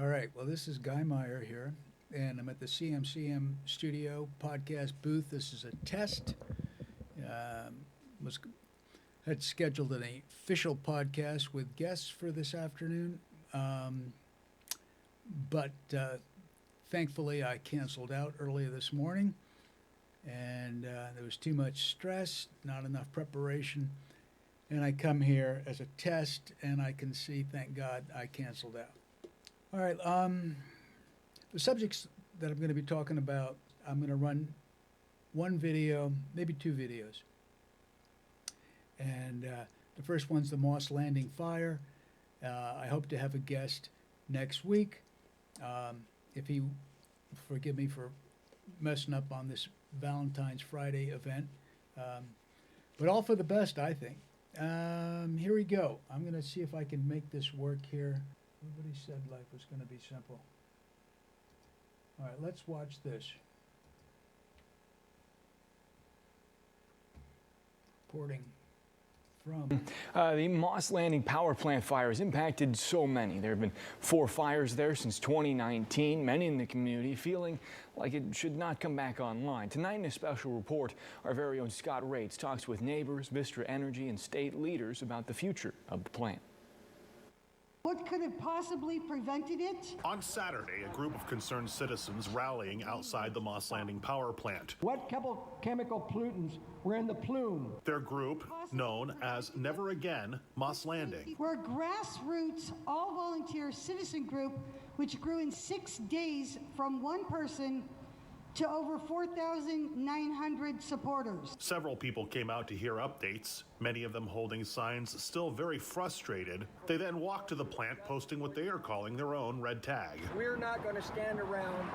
All right. Well, this is Guy Meyer here, and I'm at the CMCM Studio podcast booth. This is a test. Was had scheduled an official podcast with guests for this afternoon, but thankfully I canceled out earlier this morning, and there was too much stress, not enough preparation, and I come here as a test, and I can see, thank God, I canceled out. All right. The subjects that I'm going to be talking about, I'm going to run one video, maybe two videos. And the first one's the Moss Landing fire. I hope to have a guest next week. If he, forgive me for messing up on this Valentine's Friday event. But all for the best, I think. Here we go. I'm going to see if I can make this work here. Everybody said life was going to be simple. All right, let's watch this. Reporting from The Moss Landing power plant fire has impacted so many. There have been 4 fires there since 2019, many in the community feeling like it should not come back online. Tonight in a special report, our very own Scott Rates talks with neighbors, Vistra Energy, and state leaders about the future of the plant. What could have possibly prevented it? On Saturday, a group of concerned citizens rallying outside the Moss Landing power plant. What chemical pollutants were in the plume? Their group, known as Never Again Moss Landing. We're a grassroots, all-volunteer citizen group which grew in 6 days from one person to over 4,900 supporters. Several people came out to hear updates, many of them holding signs, still very frustrated. They then walked to the plant, posting what they are calling their own red tag. We're not going to stand around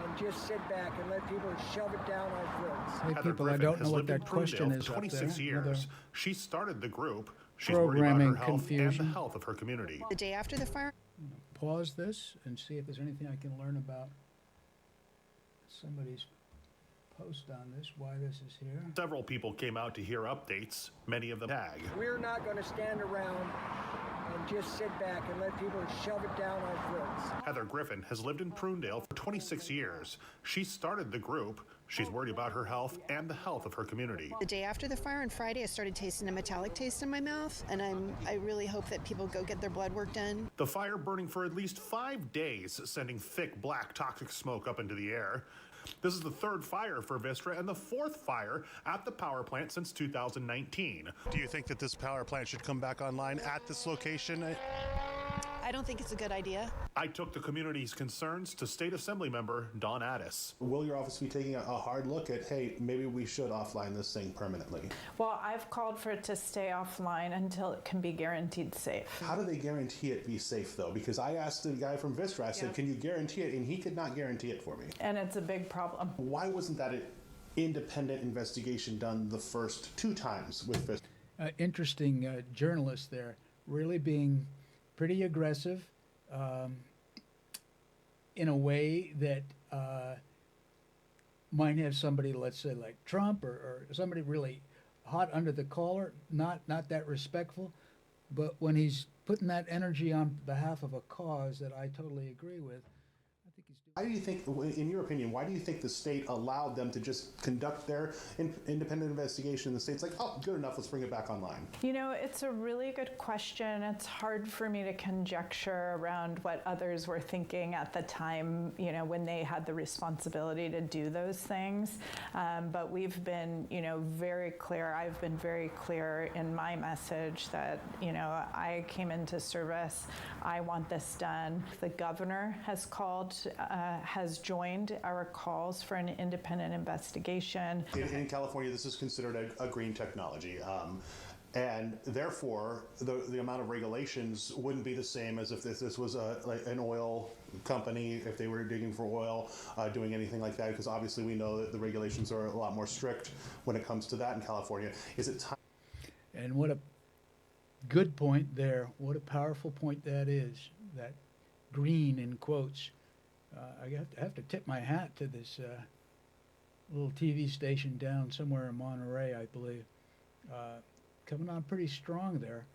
and just sit back and let people shove it down our throats. Hey, Heather people, I Griffin don't has know what lived in that question Prunedale is for up 26 there. years. She started the group. She's worried about Programming her health and confusion. the health of her community. The day after the fire? Pause this and see if there's anything I can learn about somebody's post on this, why this is here. Several people came out to hear updates, many of them tag. We're not going to stand around and just sit back and let people shove it down our throats. Heather Griffin has lived in Prunedale for 26 years. She started the group. She's worried about her health and the health of her community. The day after the fire on Friday, I started tasting a metallic taste in my mouth, and I really hope that people go get their blood work done. The fire burning for at least 5 days, sending thick black toxic smoke up into the air. This is the 3rd fire for Vistra and the 4th fire at the power plant since 2019. Do you think that this power plant should come back online at this location? I don't think it's a good idea. I took the community's concerns to State Assembly member Don Addis. Will your office be taking a hard look at, hey, maybe we should offline this thing permanently? Well, I've called for it to stay offline until it can be guaranteed safe. How do they guarantee it be safe, though? Because I asked the guy from Vistra, I said, can you guarantee it? And he could not guarantee it for me. And it's a big problem. Why wasn't that an independent investigation done the first 2 times with Vistra? Interesting journalist there, really being pretty aggressive in a way that might have somebody, let's say, like Trump or somebody really hot under the collar, not that respectful. But when he's putting that energy on behalf of a cause that I totally agree with, I think he's doing. Why do you think, in your opinion, why do you think the state allowed them to just conduct their independent investigation? And the state's like, oh, good enough, let's bring it back online. You know, it's a really good question. It's hard for me to conjecture around what others were thinking at the time, you know, when they had the responsibility to do those things. But we've been, you know, very clear. I've been very clear in my message that, you know, I came into service. I want this done. The governor has called, has joined our calls for an independent investigation. In California, this is considered a green technology. And therefore, the amount of regulations wouldn't be the same as if this was like an oil company, if they were digging for oil, doing anything like that, because obviously we know that the regulations are a lot more strict when it comes to that in California. Is it time? And what a good point there. What a powerful point that is, that green in quotes. I have to tip my hat to this little TV station down somewhere in Monterey, I believe. Coming on pretty strong there.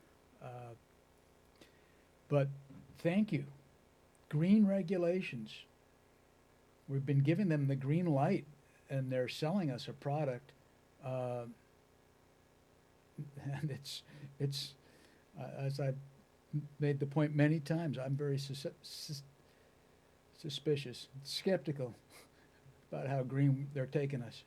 But thank you green regulations. We've been giving them the green light, and they're selling us a product, and it's as I've made the point many times, I'm very suspicious, skeptical about how green they're taking us.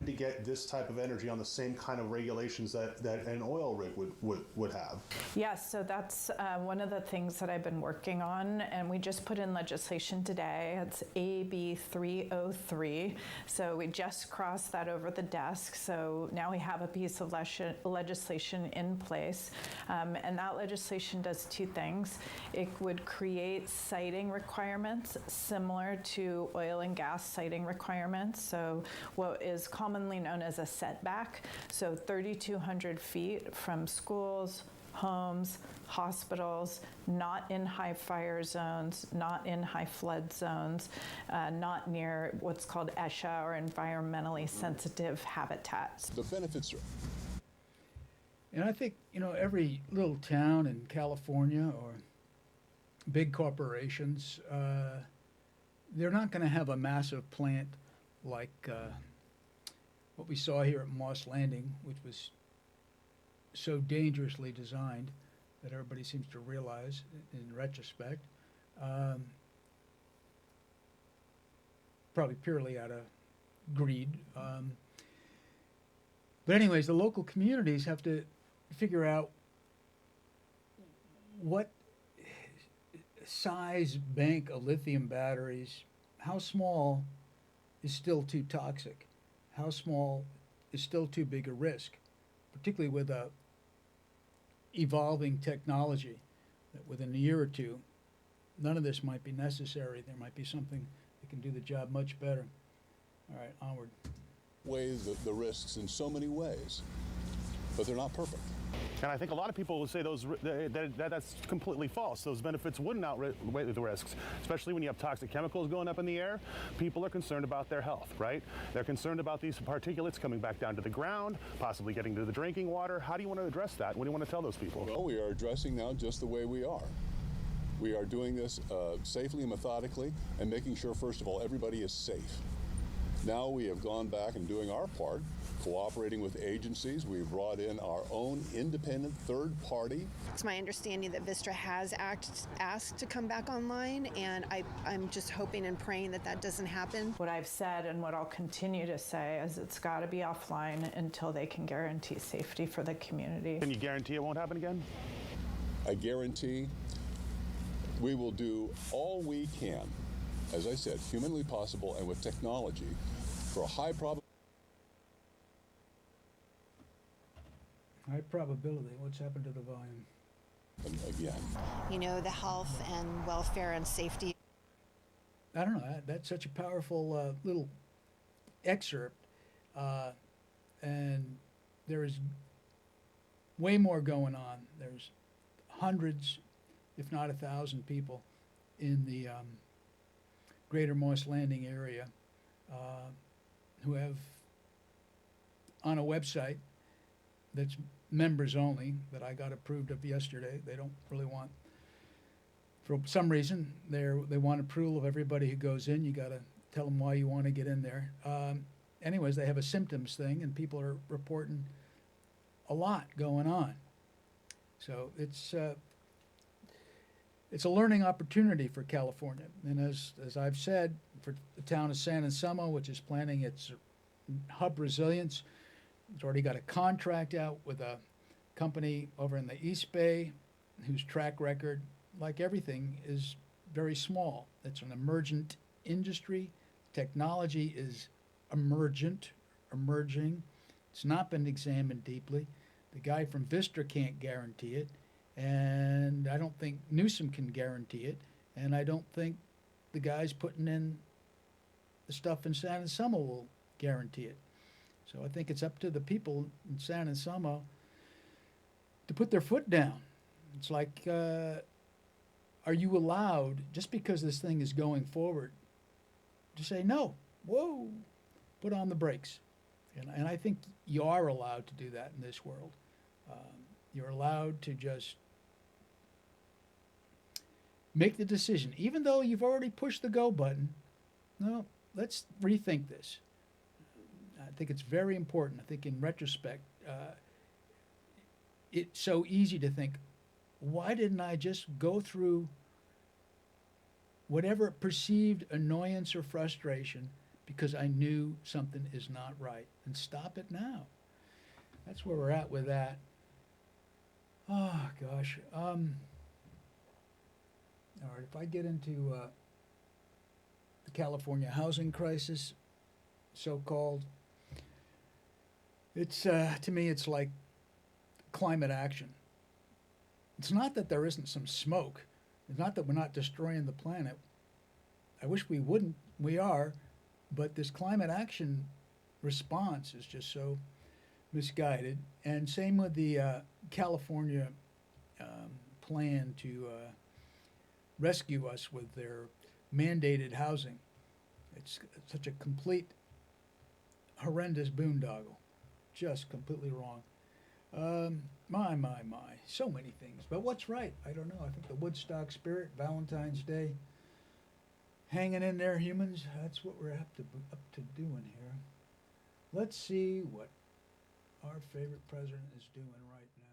To get this type of energy on the same kind of regulations that an oil rig would have. Yes, so that's one of the things that I've been working on, and we just put in legislation today. It's AB 303. So we just crossed that over the desk. So now we have a piece of legislation in place. And that legislation does two things. It would create siting requirements similar to oil and gas siting requirements. So what is commonly known as a setback. So 3,200 feet from schools, homes, hospitals, not in high fire zones, not in high flood zones, not near what's called ESHA or environmentally sensitive habitats. The benefits are... And I think, every little town in California or big corporations, they're not going to have a massive plant like what we saw here at Moss Landing, which was so dangerously designed that everybody seems to realize in retrospect, probably purely out of greed. But anyways, the local communities have to figure out what size bank of lithium batteries, how small is still too toxic, how small is still too big a risk, particularly with a evolving technology that within a year or two, none of this might be necessary. There might be something that can do the job much better. All right, onward. Weighs the risks in so many ways, but they're not perfect. And I think a lot of people will say that's completely false. Those benefits wouldn't outweigh the risks, especially when you have toxic chemicals going up in the air. People are concerned about their health, right? They're concerned about these particulates coming back down to the ground, possibly getting to the drinking water. How do you want to address that? What do you want to tell those people? Well, we are addressing now just the way we are. We are doing this safely and methodically and making sure, first of all, everybody is safe. Now we have gone back and doing our part, cooperating with agencies. We've brought in our own independent third party. It's my understanding that Vistra has asked to come back online, and I'm just hoping and praying that that doesn't happen. What I've said and what I'll continue to say is it's got to be offline until they can guarantee safety for the community. Can you guarantee it won't happen again? I guarantee we will do all we can, as I said, humanly possible and with technology, for a high probability. High probability. What's happened to the volume? And again. The health and welfare and safety. I don't know. That's such a powerful little excerpt. And there is way more going on. There's hundreds, if not 1,000 people in the greater Moss Landing area who have on a website that's members only, that I got approved of yesterday. They don't really want, for some reason, they want approval of everybody who goes in. You got to tell them why you want to get in there. Anyways, they have a symptoms thing, and people are reporting a lot going on. So it's a learning opportunity for California. And as I've said, for the town of San Anselmo, which is planning its hub resilience, it's already got a contract out with a company over in the East Bay whose track record, like everything, is very small. It's an emergent industry. Technology is emerging. It's not been examined deeply. The guy from Vistra can't guarantee it, and I don't think Newsom can guarantee it, and I don't think the guys putting in the stuff in San Anselmo will guarantee it. So I think it's up to the people in San Anselmo to put their foot down. It's like, are you allowed, just because this thing is going forward, to say, no, whoa, put on the brakes? And I think you are allowed to do that in this world. You're allowed to just make the decision, even though you've already pushed the go button. No, let's rethink this. I think it's very important. I think in retrospect, it's so easy to think, why didn't I just go through whatever perceived annoyance or frustration because I knew something is not right, and stop it now. That's where we're at with that. Oh, gosh. All right, if I get into the California housing crisis, so-called, it's, to me, it's like climate action. It's not that there isn't some smoke. It's not that we're not destroying the planet. I wish we wouldn't. We are. But this climate action response is just so misguided. And same with the California plan to rescue us with their mandated housing. It's such a complete, horrendous boondoggle. Just completely wrong. My. So many things. But what's right? I don't know. I think the Woodstock spirit, Valentine's Day, hanging in there, humans. That's what we're up to doing here. Let's see what our favorite president is doing right now.